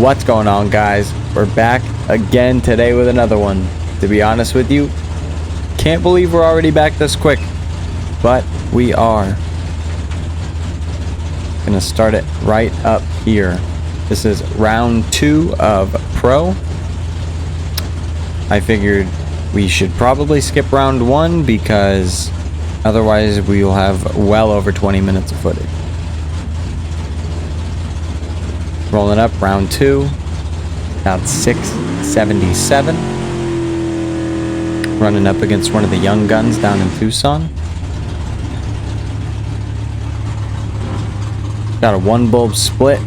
What's going on, guys? We're back again today with another one. To be honest with you, can't believe we're already back this quick, but we are. Gonna start it right up here. This is round 2 of Pro. I figured we should probably skip round 1 because otherwise we will have well over 20 minutes of footage. Rolling up round 2, about 677. Running up against one of the young guns down in Tucson. Got a 1 bulb split.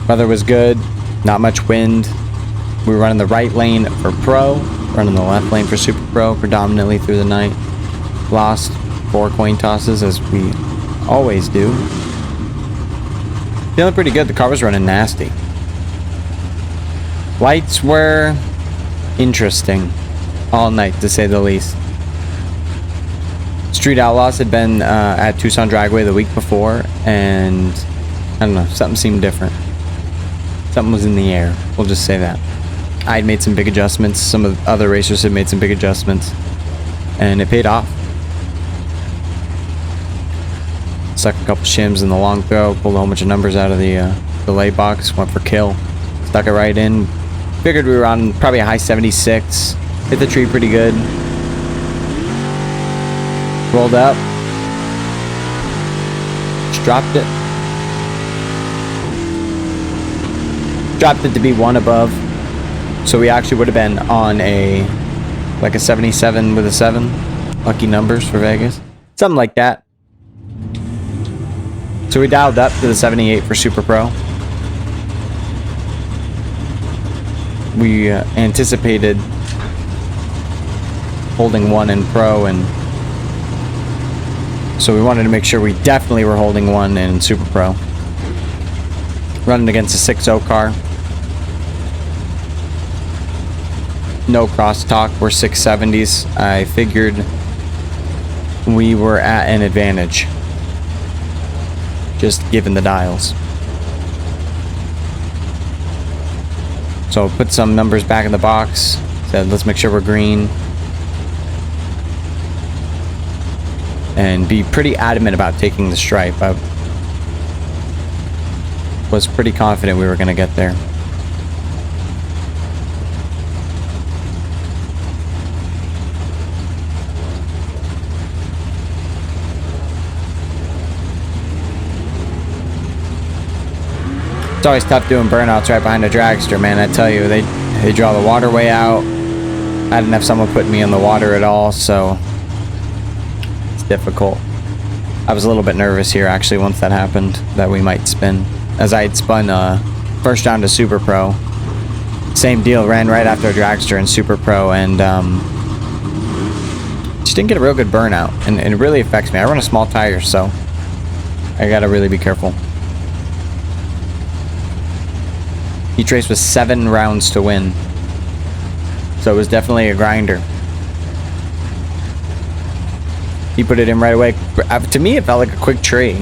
Weather was good, not much wind. We were running the right lane for Pro, running the left lane for Super Pro predominantly through the night. Lost 4 coin tosses as we always do. Feeling pretty good. The car was running nasty. Lights were interesting all night, to say the least. Street Outlaws had been at Tucson Dragway the week before, and I don't know, something seemed different. Something was in the air, we'll just say that. I had made some big adjustments, some of the other racers had made some big adjustments, and it paid off. Stuck a couple shims in the long throw, pulled a whole bunch of numbers out of the delay box, went for kill, stuck it right in. Figured we were on probably a high 76, hit the tree pretty good. Rolled up, just dropped it. Dropped it to be 1 above, so we actually would have been on a like a 77 with a 7. Lucky numbers for Vegas, something like that. So we dialed up to the 78 for Super Pro. We anticipated holding 1 in Pro, and so we wanted to make sure we definitely were holding 1 in Super Pro. Running against a 6.0 car. No crosstalk, we're 670s. I figured we were at an advantage, just given the dials. So put some numbers back in the box. Said let's make sure we're green. And be pretty adamant about taking the stripe. I was pretty confident we were going to get there. It's always tough doing burnouts right behind a dragster, man. I tell you, they draw the waterway out. I didn't have someone putting me in the water at all, so it's difficult. I was a little bit nervous here, actually, once that happened, that we might spin. As I had spun first round to Super Pro. Same deal, ran right after a dragster in Super Pro, and just didn't get a real good burnout, and it really affects me. I run a small tire, so I gotta really be careful. Each race was 7 rounds to win, so it was definitely a grinder. He put it in right away. To me, it felt like a quick tree.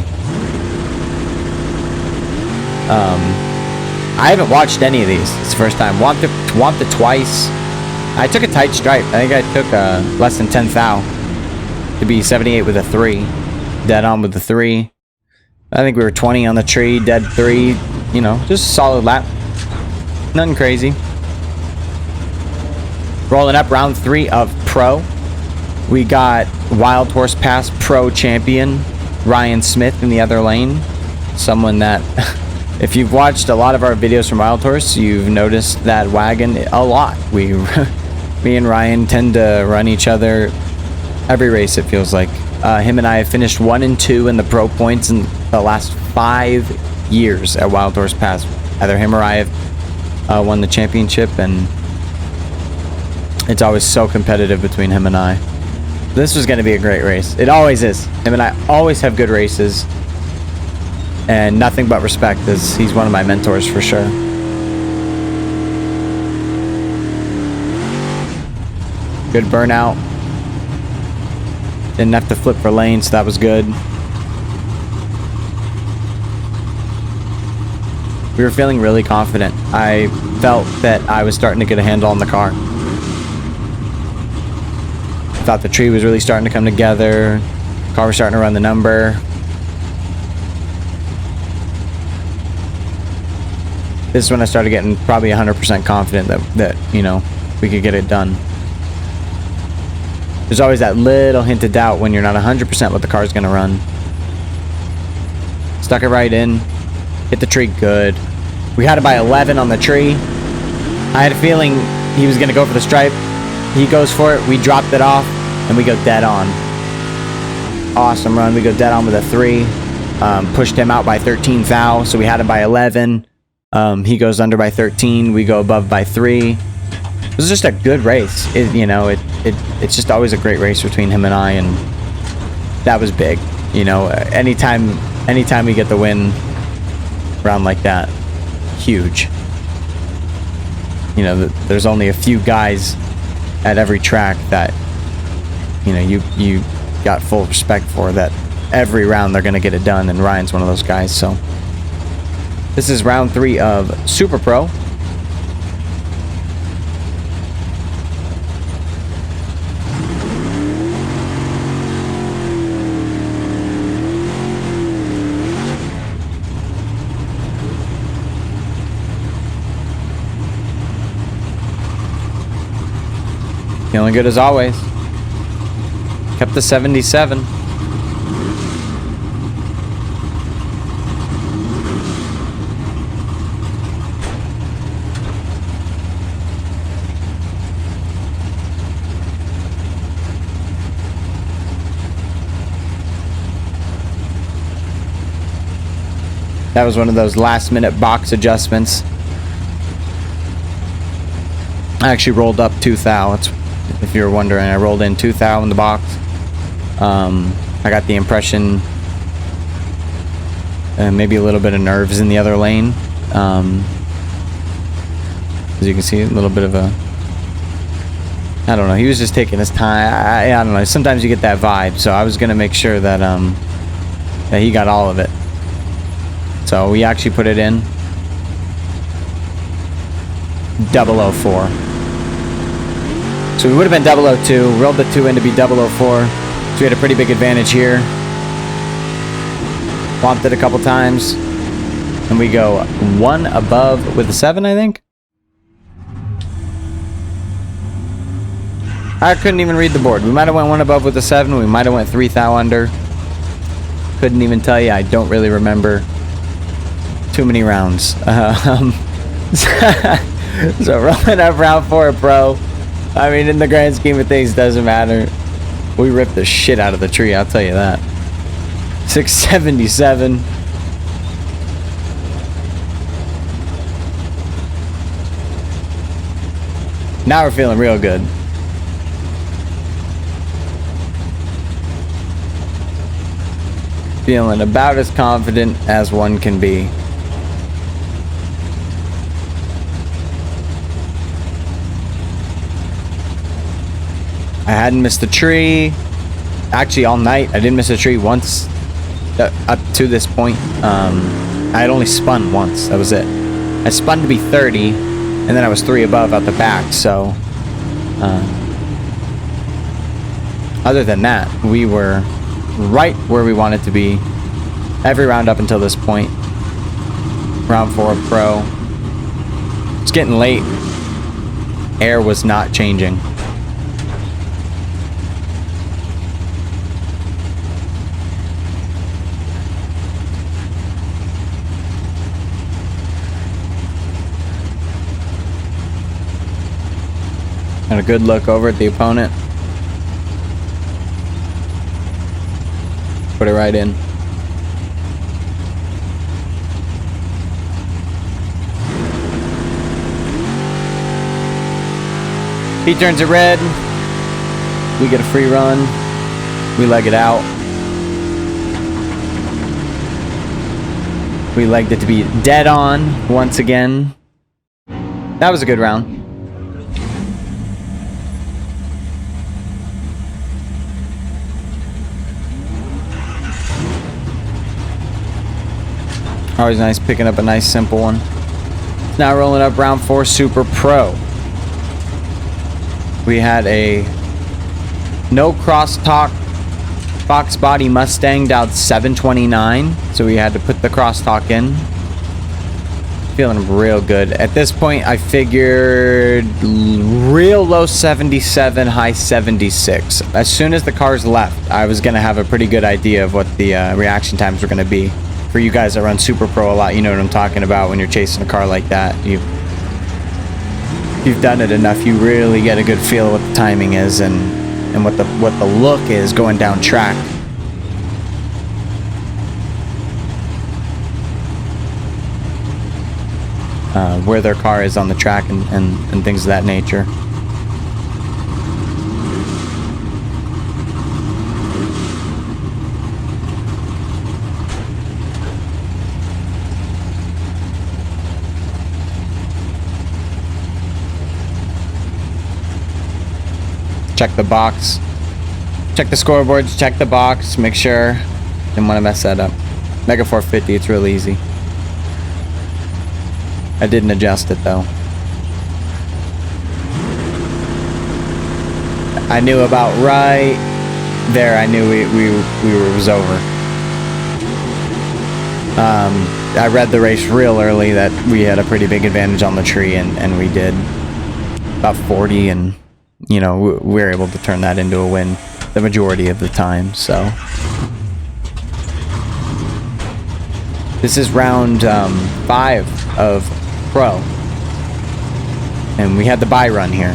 I haven't watched any of these. It's the first time. Womped it twice. I took a tight stripe. I think I took less than 10 thou to be 78 with a 3. Dead on with the 3. I think we were 20 on the tree, dead 3. You know, just a solid lap. Nothing crazy. Rolling up round 3 of Pro. We got Wild Horse Pass Pro champion Ryan Smith in the other lane. Someone that, if you've watched a lot of our videos from Wild Horse, you've noticed that wagon a lot. Me and Ryan tend to run each other every race, it feels like. Him and I have finished 1 and 2 in the Pro points in the last 5 years at Wild Horse Pass. Either him or I have won the championship, and it's always so competitive between him and I. This was going to be a great race. It always is. Him and I always have good races, and nothing but respect, as he's one of my mentors for sure. Good burnout. Didn't have to flip for lanes, so that was good. We were feeling really confident. I felt that I was starting to get a handle on the car. I thought the tree was really starting to come together. Car was starting to run the number. This is when I started getting probably 100% confident that, you know, we could get it done. There's always that little hint of doubt when you're not 100% what the car's going to run. Stuck it right in. Hit the tree good. We had it by 11 on the tree. I had a feeling he was going to go for the stripe. He goes for it. We dropped it off, and we go dead on. Awesome run. We go dead on with a 3. Pushed him out by 13 thou, so we had him by 11. He goes under by 13. We go above by 3. It was just a good race. It's just always a great race between him and I, and that was big. You know, anytime we get the win round like that, huge. You know, there's only a few guys at every track that, you know, you got full respect for, that every round they're gonna get it done, and Ryan's one of those guys. So this is round 3 of Super Pro. Feeling good as always. Kept the 77. That was one of those last minute box adjustments. I actually rolled up 2 thou. If you were wondering, I rolled in 2 thou in the box. I got the impression maybe a little bit of nerves in the other lane. As you can see, a little bit of a, I don't know, he was just taking his time. I don't know, sometimes you get that vibe, so I was gonna make sure that that he got all of it. So we actually put it in 004. So we would have been 002, rolled the 2 in to be 004. So we had a pretty big advantage here. Bumped it a couple times. And we go 1 above with a 7, I think. I couldn't even read the board. We might have went 1 above with a 7. We might have went 3 thou under. Couldn't even tell you. I don't really remember too many rounds. So rolling up round 4 pro. I mean, in the grand scheme of things, doesn't matter. We ripped the shit out of the tree, I'll tell you that. 677. Now we're feeling real good. Feeling about as confident as one can be. I hadn't missed a tree. Actually, all night, I didn't miss a tree once up to this point. I had only spun once. That was it. I spun to be 30, and then I was 3 above out the back. So, other than that, we were right where we wanted to be every round up until this point. Round 4 pro. It's getting late. Air was not changing. And a good look over at the opponent. Put it right in. He turns it red. We get a free run. We leg it out. We legged it to be dead on once again. That was a good round. Always nice picking up a nice simple one. Now rolling up round 4 Super Pro. We had a no crosstalk box body Mustang down 729, so we had to put the crosstalk in. Feeling real good. At this point, I figured real low 77, high 76. As soon as the cars left, I was going to have a pretty good idea of what the reaction times were going to be. For you guys that run Super Pro a lot, you know what I'm talking about when you're chasing a car like that. You've done it enough, you really get a good feel of what the timing is and what the look is going down track. Where their car is on the track and things of that nature. Check the box. Check the scoreboards, check the box, make sure. Didn't want to mess that up. Mega 450, it's real easy. I didn't adjust it though. I knew about right there. I knew it was over. I read the race real early that we had a pretty big advantage on the tree, and we did about 40, and you know we were able to turn that into a win the majority of the time. So this is round 5 of Pro, and we had the buy run here.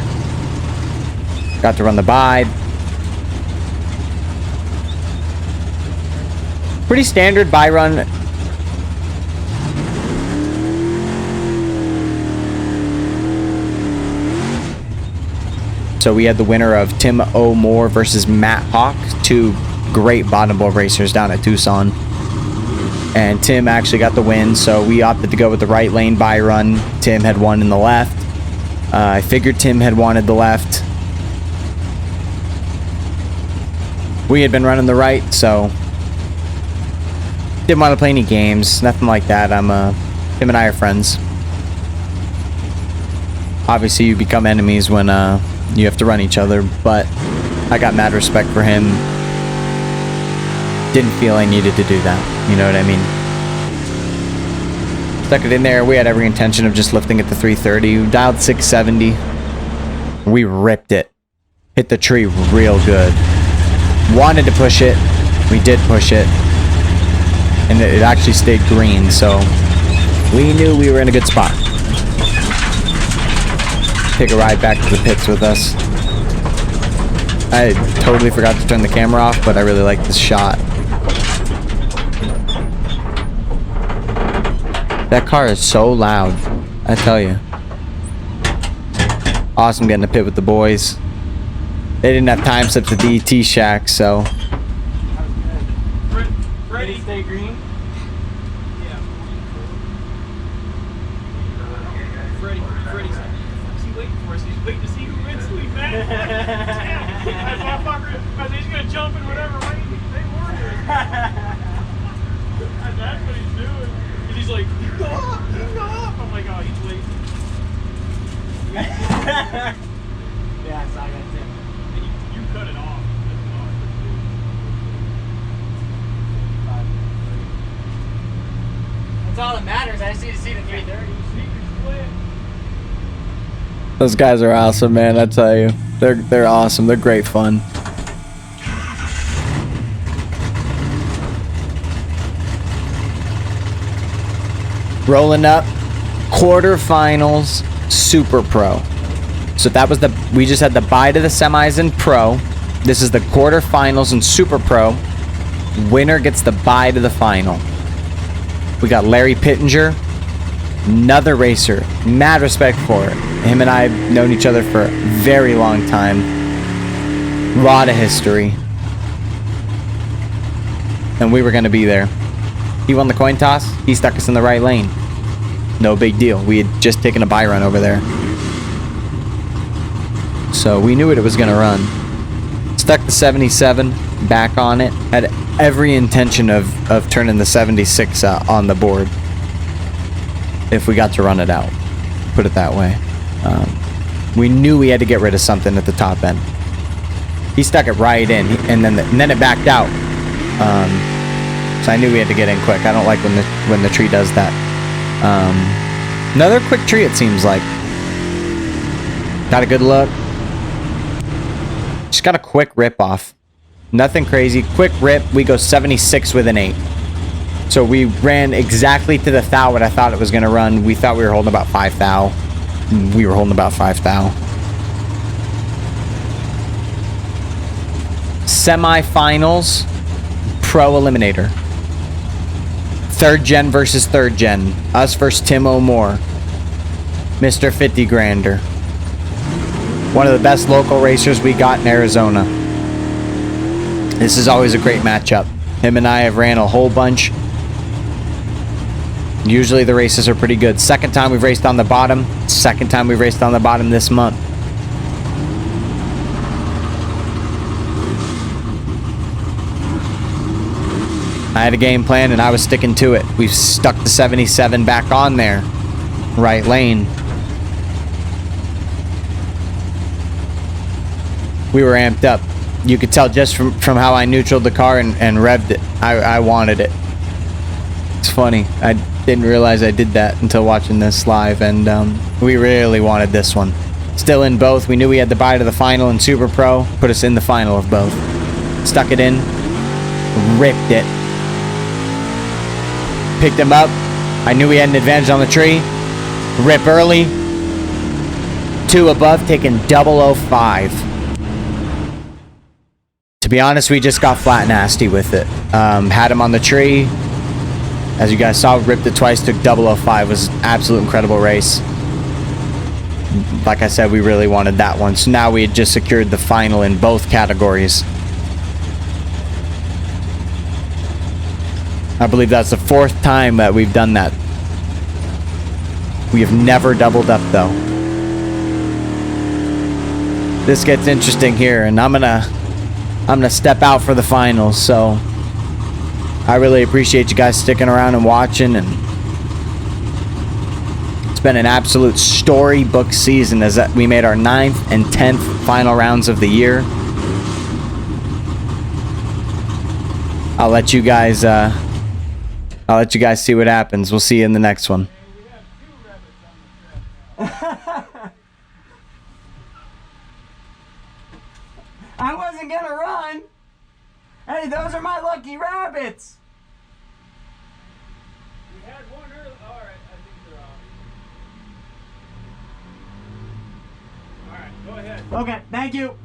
Got to run the buy. Pretty standard buy run. So we had the winner of Tim O'More versus Matt Hawk, 2 great bottom board racers down at Tucson. And Tim actually got the win, so we opted to go with the right lane buy run. Tim had won in the left. I figured Tim had wanted the left. We had been running the right, so didn't want to play any games, nothing like that. Tim and I are friends. Obviously, you become enemies when you have to run each other, but I got mad respect for him. Didn't feel I needed to do that. You know what I mean? Stuck it in there. We had every intention of just lifting it to 330. We dialed 670. We ripped it. Hit the tree real good. Wanted to push it. We did push it. And it actually stayed green, so we knew we were in a good spot. Take a ride back to the pits with us. I totally forgot to turn the camera off, but I really like this shot. That car is so loud, I tell you. Awesome getting a pit with the boys. They didn't have time set the DT shack, so. Ready, stay green. Yeah. Freddy's waiting for us. He's waiting to see who wins. Sweet man. That motherfucker, he's gonna jump in whatever way they want it. That's what he's doing. And he's like, you go up. I'm like, oh, he's waiting. Yeah, so I got Tim. And you cut it off. That's all that matters. I just need to see the 330. Those guys are awesome, man. I tell you, they're awesome. They're great fun. Rolling up, quarterfinals, Super Pro. So that was we just had the bye to the semis in Pro. This is the quarterfinals in Super Pro. Winner gets the bye to the final. We got Larry Pittenger, another racer. Mad respect for it. Him and I have known each other for a very long time. Lot of history. And we were going to be there. He won the coin toss. He stuck us in the right lane. No big deal. We had just taken a buy run over there. So we knew it was going to run. Stuck the 77 back on it. Had every intention of turning the 76 on the board. if we got to run it out. Put it that way. We knew we had to get rid of something at the top end. He stuck it right in, and then it backed out. So I knew we had to get in quick. I don't like when the tree does that. Another quick tree, it seems like. Got a good look. Just got a quick rip off. Nothing crazy. Quick rip. We go 76 with an 8. So we ran exactly to the thou what I thought it was going to run. We thought we were holding about 5 thou. We were holding about 5 thou. Semi-finals. Pro Eliminator. 3rd gen versus 3rd gen. Us versus Tim O'More. Mr. 50 Grander. One of the best local racers we got in Arizona. This is always a great matchup. Him and I have ran a whole bunch. Usually the races are pretty good. Second time we've raced on the bottom. Second time we've raced on the bottom this month. I had a game plan and I was sticking to it. We've stuck the 77 back on there. Right lane. We were amped up. You could tell just from how I neutraled the car and revved it. I wanted it. It's funny. I didn't realize I did that until watching this live, and we really wanted this one. Still in both. We knew we had the bye to the final in Super Pro. Put us in the final of both. Stuck it in. Ripped it. Picked him up. I knew we had an advantage on the tree. Rip early. 2 above, taking 005. To be honest, we just got flat nasty with it. Had him on the tree. As you guys saw, ripped it twice, took 005. Was an absolute incredible race. Like I said, we really wanted that one. So now we had just secured the final in both categories. I believe that's the 4th time that we've done that. We have never doubled up, though. This gets interesting here, and I'm gonna step out for the finals, so I really appreciate you guys sticking around and watching, and it's been an absolute storybook season as we made our 9th and 10th final rounds of the year. I'll let you guys see what happens. We'll see you in the next one. I wasn't gonna run. Hey, those are my lucky rabbits. We had one early. All right, I think they're off. All right, go ahead. Okay, thank you.